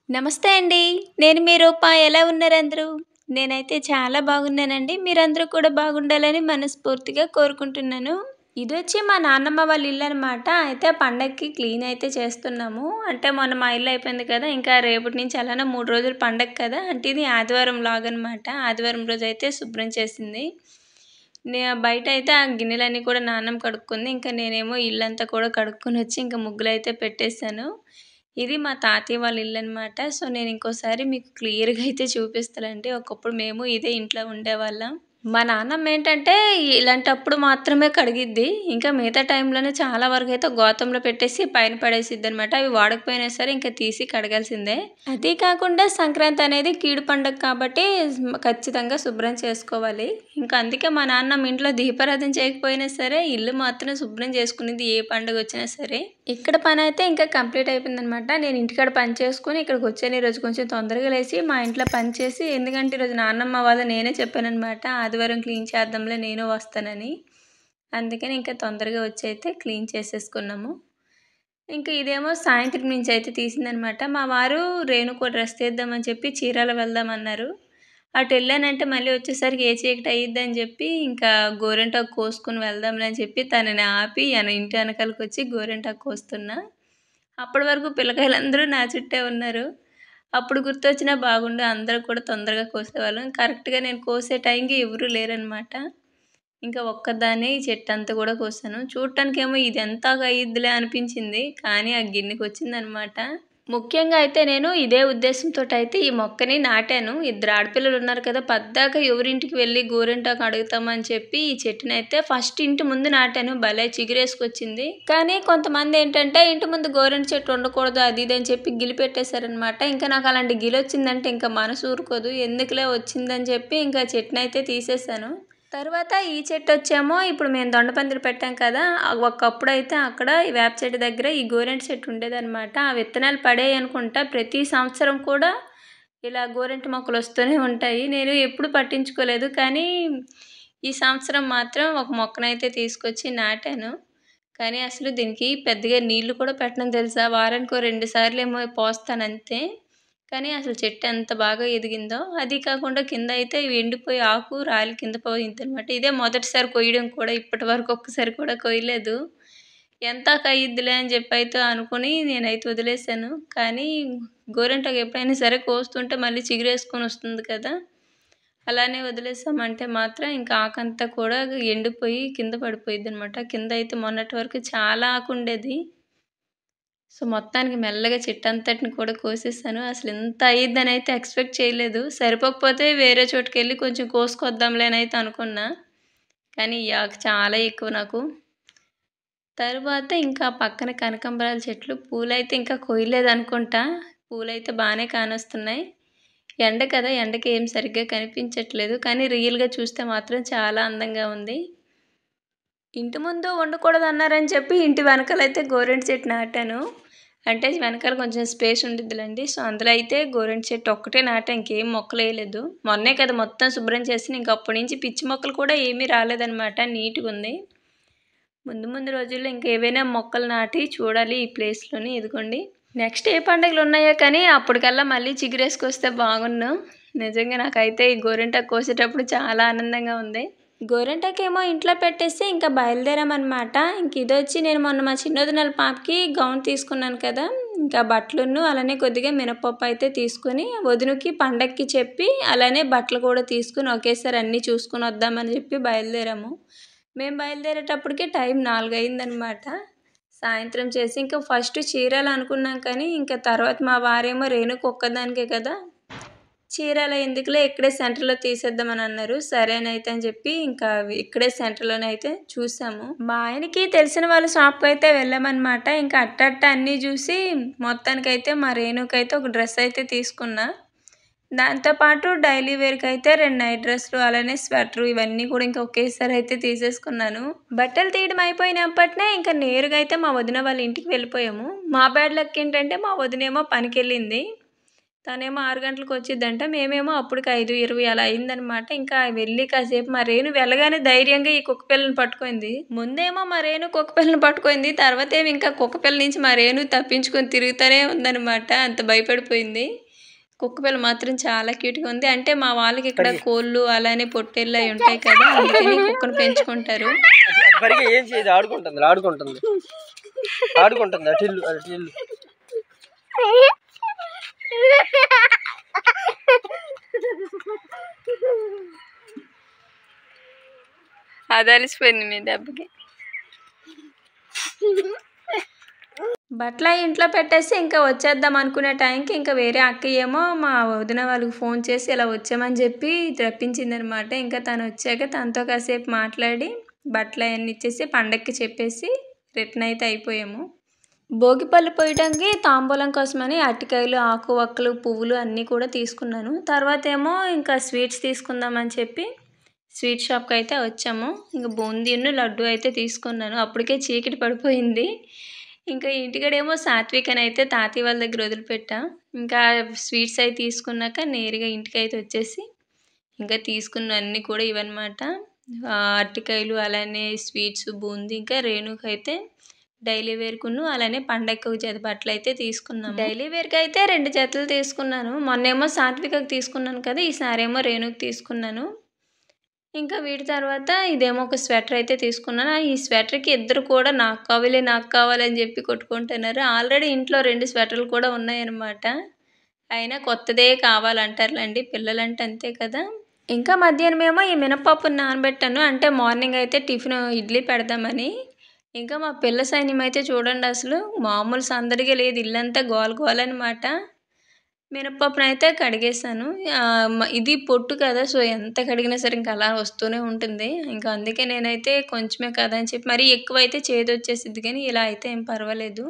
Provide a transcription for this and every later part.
నమస్తే అండి. నేను మీ రూప. ఎలా ఉన్నారందరూ? నేనైతే చాలా బాగున్నానండి. మీరందరూ కూడా బాగుండాలని మనస్ఫూర్తిగా కోరుకుంటున్నాను. ఇదొచ్చి మా నాన్నమ్మ వాళ్ళ ఇల్లనమాట. అయితే పండగకి క్లీన్ అయితే చేస్తున్నాము. అంటే మొన్న మా ఇల్లు అయిపోయింది కదా! ఇంకా రేపటి నుంచి అలానే 3 రోజులు పండగ కదా! అంటే ఇది ఆదివారం లాగనమాట. ఆదివారం రోజైతే శుభ్రం చేసింది. బయటైతే ఆ గిన్నెలన్నీ కూడా నాన్నమ్మ కడుక్కుంది. ఇంకా నేనేమో ఇల్లంతా కూడా కడుక్కొనొచ్చి ఇంక ముగ్గులైతే పెట్టేసాను. ఇది మా తాతయ్య వాళ్ళ ఇల్లనమాట. సో, నేను ఇంకోసారి మీకు క్లియర్‌గా అయితే చూపిస్తానండి. ఒకప్పుడు మేము ఇదే ఇంట్లో ఉండేవాళ్ళం. మా నాన్నమ్మ ఏంటంటే, ఇలాంటప్పుడు మాత్రమే కడిగిద్ది. ఇంకా మిగతా టైంలోనే చాలా వరకైతే గోతంలో పెట్టేసి పైన పడేసిద్దనమాట. అవి వాడకపోయినా సరే ఇంక తీసి కడగాల్సిందే. అదీ కాకుండా సంక్రాంతి అనేది కీడు పండగ కాబట్టి ఖచ్చితంగా శుభ్రం చేసుకోవాలి. ఇంకా అందుకే మా నాన్నమ్మ ఇంట్లో దీపారాధన చేయకపోయినా సరే, ఇల్లు మాత్రం శుభ్రం చేసుకునేది ఏ పండుగొచ్చినా సరే. ఇక్కడ పనైతే ఇంకా కంప్లీట్ అయిపోయిందనమాట. నేను ఇంటికాడ పని చేసుకొని ఇక్కడికొచ్చాను. ఈరోజు కొంచెం తొందరగా లేసి మా ఇంట్లో పని చేసి ఎందుకంటే ఈరోజు నాన్నమ్మ వాళ్ళు నేనే చెప్పాననమాట. ఆదివారం క్లీన్ చేద్దాంలే నేను వస్తానని. అందుకని ఇంకా తొందరగా వచ్చైతే క్లీన్ చేసేసుకున్నాము. ఇంక ఇదేమో సాయంత్రం నుంచి అయితే తీసిందనమాట. మా వారు రేణుకో డ్రెస్ తీద్దామని చెప్పి చీరాల వెళ్దామన్నారు. అటెళ్ళానంటే మళ్ళీ వచ్చేసరికి ఏ చీకటి అయ్యిద్దని చెప్పి ఇంకా గోరింటాకు కోసుకొని వెళ్దాంలే అని చెప్పి తనని ఆపి ఇంటి వెనకాలకొచ్చి గోరింటాకు కోస్తున్నా. అప్పటి వరకు పిల్లకాయలందరూ నా చుట్టే ఉన్నారు. అప్పుడు గుర్తొచ్చినా బాగుండు అందరూ కూడా తొందరగా కోసేవాళ్ళం. కరెక్ట్‌గా నేను కోసే టైంకి ఎవరు లేరనమాట. ఇంకా ఒక్కదాన్నే ఈ చెట్టంతా కూడా కోసాను. చూడటానికేమో ఇదెంతాగా అయ్యిద్దిలే అనిపించింది. కానీ ఆ గిన్నెకొచ్చిందనమాట. ముఖ్యంగా అయితే నేను ఇదే ఉద్దేశంతోటైతే ఈ మొక్కని నాటాను. ఇద్దరు ఆడపిల్లలున్నారు కదా! పద్దాక ఎవరింటికి వెళ్లి గోరింటాకు అడుగుతామని చెప్పి ఈ చెట్టునైతే ఫస్ట్ ఇంటి ముందు నాటాను. భలే చిగురేసుకొచ్చింది. కానీ కొంతమందేంటంటే ఇంటి ముందు గోరింట చెట్టు ఉండకూడదు అది ఇది అని చెప్పి గిలిపెట్టేశారనమాట. ఇంకా నాకు అలాంటి గిలొచ్చిందంటే ఇంకా మనసు ఊరుకోదు. ఎందుకులే వచ్చిందని చెప్పి ఇంకా చెట్టునైతే తీసేశాను. తర్వాత ఈ చెట్టొచ్చేమో ఇప్పుడు మేము దొండపందిరి పెట్టాం కదా! ఒకప్పుడైతే అక్కడ ఈ వేప చెట్టు దగ్గర ఈ గోరింట చెట్టు ఉండేదనమాట. ఆ విత్తనాలు పడాయనుకుంటా ప్రతి సంవత్సరం కూడా ఇలా గోరింట మొక్కలొస్తూనే ఉంటాయి. నేను ఎప్పుడు పట్టించుకోలేదు. కానీ ఈ సంవత్సరం మాత్రం ఒక మొక్కనైతే తీసుకొచ్చి నాటాను. కానీ అసలు దీనికి పెద్దగా నీళ్లు కూడా పెట్టను తెలుసా? వారానికో 2 సార్లేమో పోస్తానంతే. కానీ అసలు చెట్టు ఎంత బాగా ఎదిగిందో. అది కాకుండా కింద అయితే ఎండిపోయి ఆకు రాలి కింద పోయిందనమాట. ఇదే మొదటిసారి కొయ్యడం కూడా. ఇప్పటి వరకు ఒక్కసారి కూడా కొయ్యలేదు. ఎంతాకు అయ్యిద్దిలే అని చెప్పైతే అనుకుని నేనైతే వదిలేసాను. కానీ గోరింటాకు ఎప్పుడైనా సరే కోస్తుంటే మళ్ళీ చిగురేసుకొని వస్తుంది కదా! అలానే వదిలేసామంటే మాత్రం ఇంకా ఆకంతా కూడా ఎండిపోయి కింద పడిపోయిద్దనమాట. కింద అయితే మొన్నటి వరకు చాలా ఆకుండేది. సో, మొత్తానికి మెల్లగా చెట్టంతటిని కూడా కోసేసాను. అసలు ఇంత అయ్యిద్దనైతే ఎక్స్‌పెక్ట్ చేయలేదు. సరిపోకపోతే వేరే చోటుకెళ్ళి కొంచెం కోసుకొద్దాంలే అనైతే అనుకున్నా. కానీ ఈ ఆకు చాలా ఎక్కువ నాకు. తరువాత ఇంకా పక్కన కనకాంబరాల చెట్లు పూలైతే ఇంకా కొయ్యలేదనుకుంటా. పూలైతే బానే కానొస్తున్నాయి. ఎండ కదా! ఎండకి ఏం సరిగ్గా కనిపించట్లేదు. కానీ రియల్‌గా చూస్తే మాత్రం చాలా అందంగా ఉంది. ఇంటి ముందు ఉండకూడదన్నారని చెప్పి ఇంటి వెనకాలైతే గోరింట చెట్టు నాటాను. అంటే వెనకాల కొంచెం స్పేస్ ఉండిద్దిలెండి. సో, అందులో అయితే గోరింట చెట్టు ఒక్కటే నాటా. ఇంకేం మొక్కలేయలేదు. మొన్నే కదా మొత్తం శుభ్రం చేసినా. ఇంక అప్పటి నుంచి పిచ్చి మొక్కలు కూడా ఏమీ రాలేదనమాట. నీట్‌గుంది. ముందు ముందు రోజుల్లో ఇంకేవైనా మొక్కలు నాటి చూడాలి ఈ ప్లేస్‌లోని. ఇదిగోండి. నెక్స్ట్ ఏ పండుగలున్నాయో కానీ అప్పటికల్లా మళ్ళీ చిగురేసుకొస్తే బాగున్ను. నిజంగా నాకైతే ఈ గోరింటాకు కోసేటప్పుడు చాలా ఆనందంగా ఉంది. గోరింటాకేమో ఇంట్లో పెట్టేసి ఇంకా బయలుదేరామనమాట. ఇంక ఇదొచ్చి నేను మొన్న మా చిన్నొదినల పాపకి గౌన్ తీసుకున్నాను కదా! ఇంకా బట్టలును అలానే కొద్దిగా మినపప్పు అయితే తీసుకొని వదినకి పండక్కి చెప్పి అలానే బట్టలు కూడా తీసుకొని ఒకేసారి అన్నీ చూసుకొని వద్దామని చెప్పి బయలుదేరాము. మేము బయలుదేరేటప్పటికి టైం 4 అయిందనమాట. సాయంత్రం చేసి ఇంకా ఫస్ట్ చీరాల అనుకున్నాం కానీ ఇంకా తర్వాత మా వారేమో రేణుకి ఒక్కదానికే కదా! చీరాల ఎందుకులే ఇక్కడే సెంటర్‌లో తీసేద్దామని అన్నారు. సరేనయితే అని చెప్పి ఇంకా ఇక్కడే సెంటర్‌లోనే అయితే చూసాము. మా ఆయనకి తెలిసిన వాళ్ళ షాప్‌కైతే వెళ్ళామనమాట. ఇంకా అట్టట్ట అన్నీ చూసి మొత్తానికైతే మా రేణుకైతే ఒక డ్రెస్ అయితే తీసుకున్నా. దాంతో పాటు డైలీ వేర్‌కైతే 2 నైట్ డ్రెస్‌లు అలానే స్వెటరు ఇవన్నీ కూడా ఇంకా ఒకేసారి అయితే తీసేసుకున్నాను. బట్టలు తీయడం అయిపోయినప్పటినే ఇంకా నేరుగా అయితే మా వదిన వాళ్ళ ఇంటికి వెళ్ళిపోయాము. మా బ్యాడ్ లక్ ఏంటంటే మా వదినేమో పనికెళ్ళింది. తనేమో 6 గంటలకు వచ్చిద్దంట. మేమేమో అప్పటికి 5:20 అలా అయిందనమాట. ఇంకా వెళ్ళి కాసేపు మా రేణు వెళ్ళగానే ధైర్యంగా ఈ కుక్క పిల్లని పట్టుకుంది. ముందేమో మా రేణు కుక్క పిల్లని పట్టుకుంది. తర్వాత ఏమో ఇంకా కుక్క పిల్ల నుంచి మా రేణు తప్పించుకొని తిరుగుతూనే ఉందనమాట. అంత భయపడిపోయింది. కుక్క పిల్ల మాత్రం చాలా క్యూట్‌గా ఉంది. అంటే మా వాళ్ళకి ఇక్కడ కోళ్ళు అలానే పొట్టేళ్ళు అయి ఉంటాయి కదా! అందుకని కుక్కను పెంచుకుంటారు. ఏం చేయదు, ఆడుకుంటుంది ఆడుకుంటుంది ఆడుకుంటుంది అటు ఇల్లు అటు ఇల్లు. అది అలిసిపోయింది మీ దెబ్బకి. బట్టలు ఇంట్లో పెట్టేసి ఇంకా వచ్చేద్దాం అనుకునే టైంకి ఇంకా వేరే అక్కయ్య ఏమో మా వదిన వాళ్ళకి ఫోన్ చేసి ఇలా వచ్చామని చెప్పి రప్పించిందనమాట. ఇంకా తను వచ్చాక తనతో కాసేపు మాట్లాడి బట్టలు అవన్నీ ఇచ్చేసి పండక్కి చెప్పేసి రిటర్న్ అయితే అయిపోయాము. భోగిపళ్ళు పోయడానికి తాంబూలం కోసమని అరటికాయలు, ఆకు వక్కలు, పువ్వులు అన్నీ కూడా తీసుకున్నాను. తర్వాత ఏమో ఇంకా స్వీట్స్ తీసుకుందామని చెప్పి స్వీట్ షాప్కి అయితే వచ్చాము. ఇంకా బూందీను లడ్డు అయితే తీసుకున్నాను. అప్పటికే చీకటి పడిపోయింది. ఇంకా ఇంటికాడేమో సాత్విక్ అని అయితే తాతయ్య వాళ్ళ దగ్గర వదిలిపెట్టా. ఇంకా స్వీట్స్ అవి తీసుకున్నాక నేరుగా ఇంటికి అయితే వచ్చేసి ఇంకా తీసుకున్న అన్నీ కూడా ఇవన్నమాట. అరటికాయలు అలానే స్వీట్స్, బూందీ, ఇంకా రేణుకి అయితే డైలీ వేర్కును అలానే పండగకి ఒక జత బట్టలు అయితే తీసుకున్నాము. డైలీ వేర్కి అయితే 2 జతలు తీసుకున్నాను. మొన్నేమో సాత్వికకి తీసుకున్నాను కదా, ఈసారి ఏమో రేణుకి తీసుకున్నాను. ఇంకా వీటి తర్వాత ఇదేమో ఒక స్వెటర్ అయితే తీసుకున్నాను. ఈ స్వెటర్కి ఇద్దరు కూడా నాకు కావాలి అని చెప్పి కొట్టుకుంటున్నారు. ఆల్రెడీ ఇంట్లో 2 స్వెటర్లు కూడా ఉన్నాయన్నమాట. అయినా కొత్తదే కావాలంటారులేండి, పిల్లలంటే అంతే కదా. ఇంకా మధ్యాహ్నం ఏమో ఈ మినపప్పుని నానబెట్టాను. అంటే మార్నింగ్ అయితే టిఫిన్ ఇడ్లీ పెడదామని. ఇంకా మా పిల్ల సైన్యం అయితే చూడండి, అసలు మామూలు సందడిగా లేదు, ఇల్లంతా గోల అనమాట. మినపప్పునైతే కడిగేసాను. ఇది పొట్టు కదా, సో ఎంత కడిగినా సరే ఇంకా అలా వస్తూనే ఉంటుంది. ఇంకా అందుకే నేనైతే కొంచెమే కదా అని చెప్పి మరీ ఎక్కువైతే చేదొచ్చేసిద్ది, కానీ ఇలా అయితే ఏం పర్వాలేదు.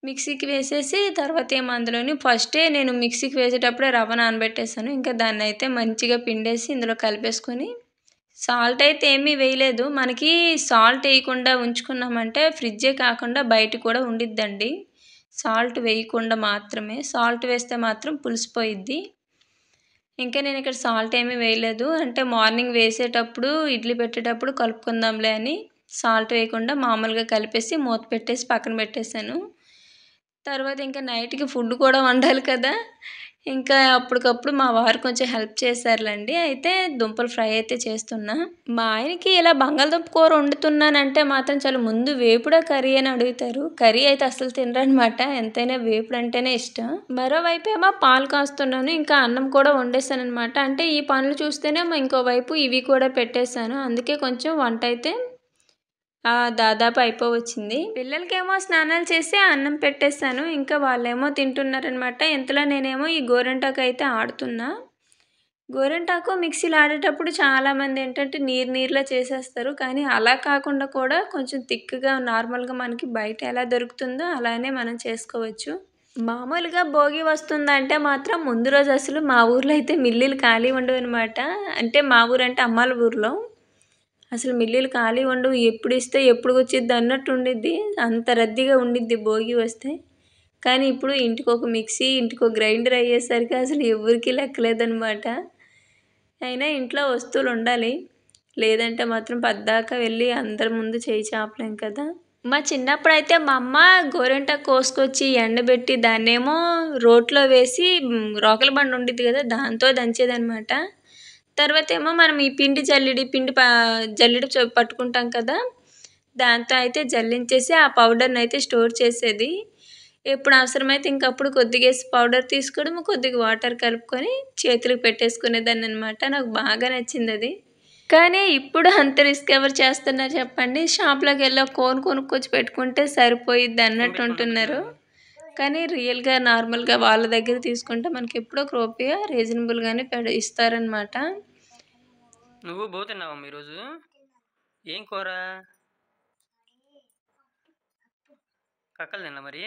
మిక్సీకి వేసేసి తర్వాత ఏమో అందులోని ఫస్టే నేను మిక్సీకి వేసేటప్పుడే రవ్వ నానబెట్టేసాను. ఇంకా దాన్ని అయితే మంచిగా పిండేసి ఇందులో కలిపేసుకొని సాల్ట్ అయితే ఏమీ వేయలేదు. మనకి సాల్ట్ వేయకుండా ఉంచుకున్నామంటే ఫ్రిడ్జే కాకుండా బయట కూడా ఉండిద్దండి. సాల్ట్ వేయకుండా మాత్రమే, సాల్ట్ వేస్తే మాత్రం పులిసిపోయిద్ది. ఇంకా నేను ఇక్కడ సాల్ట్ ఏమీ వేయలేదు. అంటే మార్నింగ్ వేసేటప్పుడు ఇడ్లీ పెట్టేటప్పుడు కలుపుకుందాంలే అని సాల్ట్ వేయకుండా మామూలుగా కలిపేసి మూత పెట్టేసి పక్కన పెట్టేశాను. తర్వాత ఇంకా నైట్కి ఫుడ్ కూడా వండాలి కదా, ఇంకా అప్పటికప్పుడు మా వారు కొంచెం హెల్ప్ చేశారులేండి. అయితే దుంపలు ఫ్రై అయితే చేస్తున్నా. మా ఆయనకి ఇలా బంగాళదుంప కూర వండుతున్నానంటే మాత్రం చాలా ముందు వేపుడా కర్రీ అని అడుగుతారు. కర్రీ అయితే అసలు తినరనమాట, ఎంతైనా వేపుడు అంటేనే ఇష్టం. మరోవైపు ఏమో పాలు కాస్తున్నాను, ఇంకా అన్నం కూడా వండేసాను అనమాట. అంటే ఈ పనులు చూస్తేనే ఇంకోవైపు ఇవి కూడా పెట్టేశాను. అందుకే కొంచెం వంట అయితే దాదాపు అయిపోవచ్చింది. పిల్లలకేమో స్నానాలు చేసి అన్నం పెట్టేస్తాను. ఇంకా వాళ్ళేమో తింటున్నారనమాట. ఇంతలో నేనేమో ఈ గోరింటాకు అయితే ఆడుతున్నా. గోరింటాకు మిక్సీలో ఆడేటప్పుడు చాలామంది ఏంటంటే నీరులా చేసేస్తారు. కానీ అలా కాకుండా కూడా కొంచెం థిక్గా నార్మల్గా మనకి బయట ఎలా దొరుకుతుందో అలానే మనం చేసుకోవచ్చు. మామూలుగా భోగి వస్తుందంటే మాత్రం ముందు రోజు అసలు మా ఊర్లో అయితే మిల్లులు ఖాళీ ఉండవు అనమాట. అంటే మా ఊరు అంటే అమ్మాల ఊర్లో అసలు మిల్లులు ఖాళీ ఉండవు. ఎప్పుడు ఇస్తే ఎప్పుడు వచ్చిద్ది అన్నట్టు ఉండిద్ది. అంత రద్దీగా ఉండిద్ది భోగి వస్తే. కానీ ఇప్పుడు ఇంటికొక మిక్సీ, ఇంటికొక గ్రైండర్ అయ్యేసరికి అసలు ఎవరికి లెక్కలేదనమాట. అయినా ఇంట్లో వస్తువులు ఉండాలి, లేదంటే మాత్రం పద్దాకా వెళ్ళి అందరి ముందు చేయి చాపలేం కదా. మా చిన్నప్పుడు అయితే మా అమ్మ గోరింటాకు కోసుకొచ్చి ఎండబెట్టి దాన్నేమో రోట్లో వేసి రోకల బండి ఉండిద్ది కదా, దాంతో దంచేదనమాట. తర్వాత ఏమో మనం ఈ జల్లెడి పట్టుకుంటాం కదా, దాంతో అయితే జల్లించేసి ఆ పౌడర్ని అయితే స్టోర్ చేసేది. ఎప్పుడు అవసరమైతే ఇంకప్పుడు కొద్దిగా వేసి పౌడర్ తీసుకోవడం, కొద్దిగా వాటర్ కలుపుకొని చేతులకు పెట్టేసుకునేదాన్ని అనమాట. నాకు బాగా నచ్చింది అది. కానీ ఇప్పుడు అంత రిస్క్ ఎవరు చేస్తున్నారు చెప్పండి. షాప్లోకి వెళ్ళి కోన్ కొనుక్కొచ్చి పెట్టుకుంటే సరిపోయిద్ది అన్నట్టు ఉంటున్నారు. కానీ రియల్గా నార్మల్గా వాళ్ళ దగ్గర తీసుకుంటే మనకి ఎప్పుడో ఒక రూపాయ రీజనబుల్గానే ఇస్తారనమాట. నువ్వు పోతున్నావా ఈరోజు? ఏం కూర? కక్కలు తిన్నా మరి.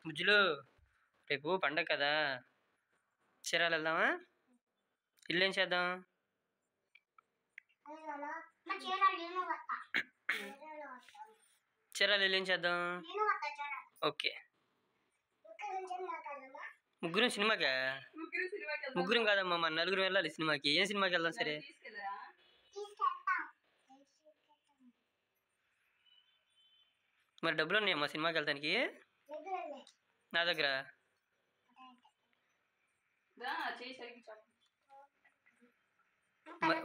బుజ్జులు రేపు పండగ కదా, చీరాలు వెళ్దామా? ఇల్లు ఏం చేద్దాం? చీరాలు ఇల్లు ఏం చేద్దాం? ఓకే. ముగ్గురం సినిమాకా? ముగ్గురం కాదమ్మా, మన నలుగురు వెళ్ళాలి సినిమాకి. ఏం సినిమాకి వెళ్దాం? సరే, మరి డబ్బులు ఉన్నాయమ్మా సినిమాకి వెళ్తానికి? నా దగ్గర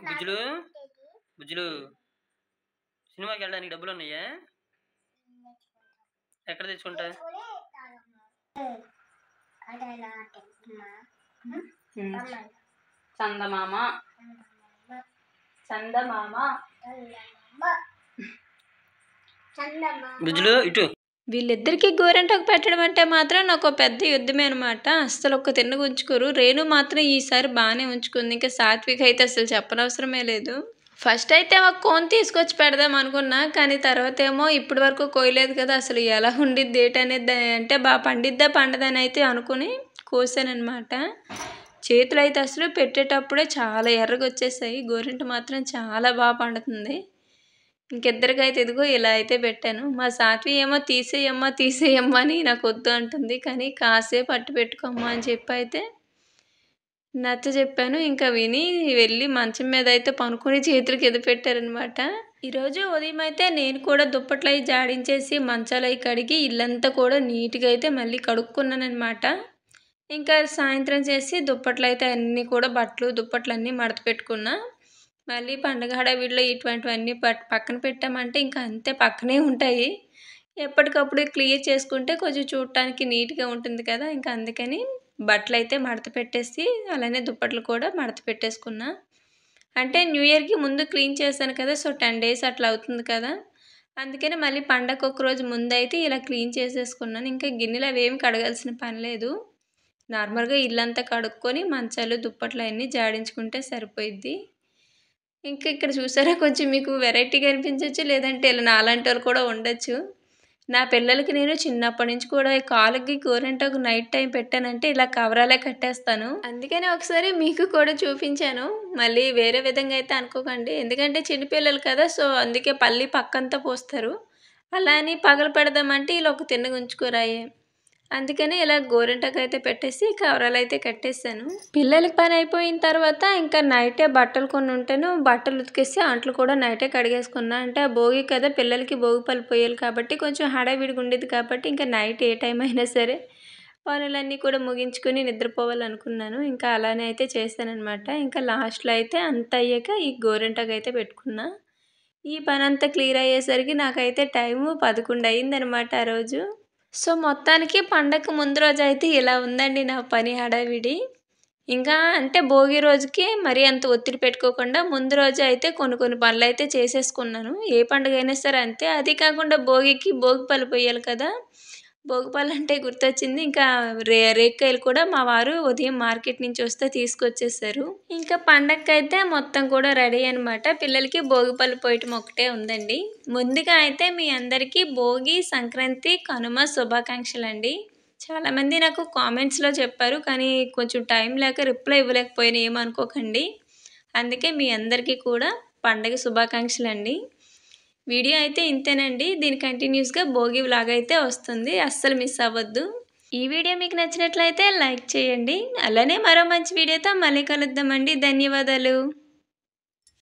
బుజ్జులు బుజ్జులు సినిమాకి వెళ్ళడానికి డబ్బులు ఉన్నాయా? ఎక్కడ తెచ్చుకుంటా? చందమామ చందమామ బుజ్జులు ఇటు. వీళ్ళిద్దరికీ గోరెంటకు పెట్టడం అంటే మాత్రం నాకు పెద్ద యుద్ధమే అనమాట. అస్సలు ఒక్క తిన్నగా ఉంచుకోరు. రేణు మాత్రం ఈసారి బాగానే ఉంచుకుంది. ఇంకా సాత్విక్ అయితే అసలు చెప్పనవసరమే లేదు. ఫస్ట్ అయితే ఒక కోన్ తీసుకొచ్చి పెడదాం అనుకున్నా, కానీ తర్వాత ఏమో ఇప్పటి వరకు కోయలేదు కదా, అసలు ఎలా ఉండిద్ది ఏంటనేది అంటే బాగా పండిద్దా పండదని అయితే అనుకుని కోసానమాట. చేతులు అయితే అసలు పెట్టేటప్పుడే చాలా ఎర్రగా వచ్చేసాయి. గోరింట మాత్రం చాలా బాగా పండుతుంది. ఇంకిద్దరికైతే ఇదిగో ఇలా అయితే పెట్టాను. మా సాత్వి ఏమో తీసేయమ్మా తీసేయమ్మా అని నాకు వద్దు అంటుంది, కానీ కాసేపు అట్టు పెట్టుకోమ్మా అని చెప్పి అయితే నచ్చ చెప్పాను. ఇంకా విని వెళ్ళి మంచం మీద అయితే పనుకొని చేతులకి ఎదు పెట్టారనమాట. ఈరోజు ఉదయం అయితే నేను కూడా దుప్పట్లు అవి జాడించేసి మంచాలు అవి కడిగి ఇల్లంతా కూడా నీట్గా అయితే మళ్ళీ కడుక్కున్నాను అనమాట. ఇంకా సాయంత్రం చేసి దుప్పట్లు అయితే అన్నీ కూడా బట్టలు దుప్పట్లు అన్నీ మడత పెట్టుకున్నా. మళ్ళీ పండుగ హడావిడిలో ఇటువంటివన్నీ పక్కన పెట్టామంటే ఇంకా అంతే పక్కనే ఉంటాయి. ఎప్పటికప్పుడు క్లియర్ చేసుకుంటే కొంచెం చూడటానికి నీట్గా ఉంటుంది కదా, ఇంకా అందుకని బట్టలు అయితే మడత పెట్టేసి అలానే దుప్పట్లు కూడా మడత పెట్టేసుకున్నా. అంటే న్యూ ఇయర్కి ముందు క్లీన్ చేశాను కదా, సో 10 days అట్లా అవుతుంది కదా, అందుకని మళ్ళీ పండగ ఒక రోజు ముందు అయితే ఇలా క్లీన్ చేసేసుకున్నాను. ఇంకా గిన్నెలు అవి ఏమి కడగాల్సిన పని లేదు. నార్మల్గా ఇల్లంతా కడుక్కొని మంచాలు దుప్పట్లు అవన్నీ జాడించుకుంటే సరిపోయిద్ది. ఇంకా ఇక్కడ చూసారా, కొంచెం మీకు వెరైటీగా అనిపించవచ్చు, లేదంటే ఇలా నాలాంటి వాళ్ళు కూడా ఉండొచ్చు. నా పిల్లలకి నేను చిన్నప్పటి నుంచి కూడా కాలుకి గోరెంటాకు నైట్ టైం పెట్టానంటే ఇలా కవరాలే కట్టేస్తాను. అందుకని ఒకసారి మీకు కూడా చూపించాను. మళ్ళీ వేరే విధంగా అయితే అనుకోకండి, ఎందుకంటే చిన్నపిల్లలు కదా, సో అందుకే పల్లి పక్కంతా పోస్తారు. అలా అని పగలు పెడదామంటే ఇలా ఒక తిన్నగా ఉంచుకోరాయే, అందుకని ఇలా గోరింటకు అయితే పెట్టేసి కవరాలు అయితే కట్టేసాను. పిల్లలకి పని అయిపోయిన తర్వాత ఇంకా నైటే బట్టలు కొన్ని ఉంటాను, బట్టలు ఉతికేసి అంట్లు కూడా నైటే కడిగేసుకున్నా. అంటే ఆ భోగి కదా, పిల్లలకి భోగి పళ్ళు పోయాలి కాబట్టి కొంచెం హడావిడిగా ఉండేది కాబట్టి ఇంకా నైట్ ఏ టైం అయినా సరే పనులన్నీ కూడా ముగించుకొని నిద్రపోవాలనుకున్నాను. ఇంకా అలానే అయితే చేశానమాట. ఇంకా లాస్ట్లో అయితే అంత అయ్యాక ఈ గోరింటకు అయితే పెట్టుకున్నా. ఈ పని అంతా క్లియర్ అయ్యేసరికి నాకైతే టైము 11 అయిందనమాట ఆ రోజు. సో మొత్తానికి పండగ ముందు రోజు అయితే ఇలా ఉందండి నా పని హడావిడి. ఇంకా అంటే భోగి రోజుకి మరీ అంత ఒత్తిడి పెట్టుకోకుండా ముందు రోజు అయితే కొన్ని పనులు అయితే చేసేసుకున్నాను. ఏ పండుగ అయినా సరే అంతే. అది కాకుండా భోగికి భోగి పళ్ళు పోయాలి కదా, భోగి పళ్ళు అంటే గుర్తొచ్చింది. ఇంకా రేక్కాయలు కూడా మా వారు ఉదయం మార్కెట్ నుంచి వస్తే తీసుకొచ్చేసారు. ఇంకా పండగకి అయితే మొత్తం కూడా రెడీ అనమాట. పిల్లలకి భోగి పళ్ళు పోయటం ఒకటే ఉందండి. ముందుగా అయితే మీ అందరికీ భోగి, సంక్రాంతి, కనుమ శుభాకాంక్షలు అండి. చాలామంది నాకు కామెంట్స్లో చెప్పారు, కానీ కొంచెం టైం లేక రిప్లై ఇవ్వలేకపోయినా ఏమనుకోకండి. అందుకే మీ అందరికీ కూడా పండగ శుభాకాంక్షలు అండి. వీడియో అయితే ఇంతేనండి. దీని కంటిన్యూస్గా భోగి వ్లాగ్ అయితే వస్తుంది, అస్సలు మిస్ అవ్వద్దు. ఈ వీడియో మీకు నచ్చినట్లయితే లైక్ చేయండి. అలానే మరో మంచి వీడియోతో మళ్ళీ కలుద్దామండి. ధన్యవాదాలు.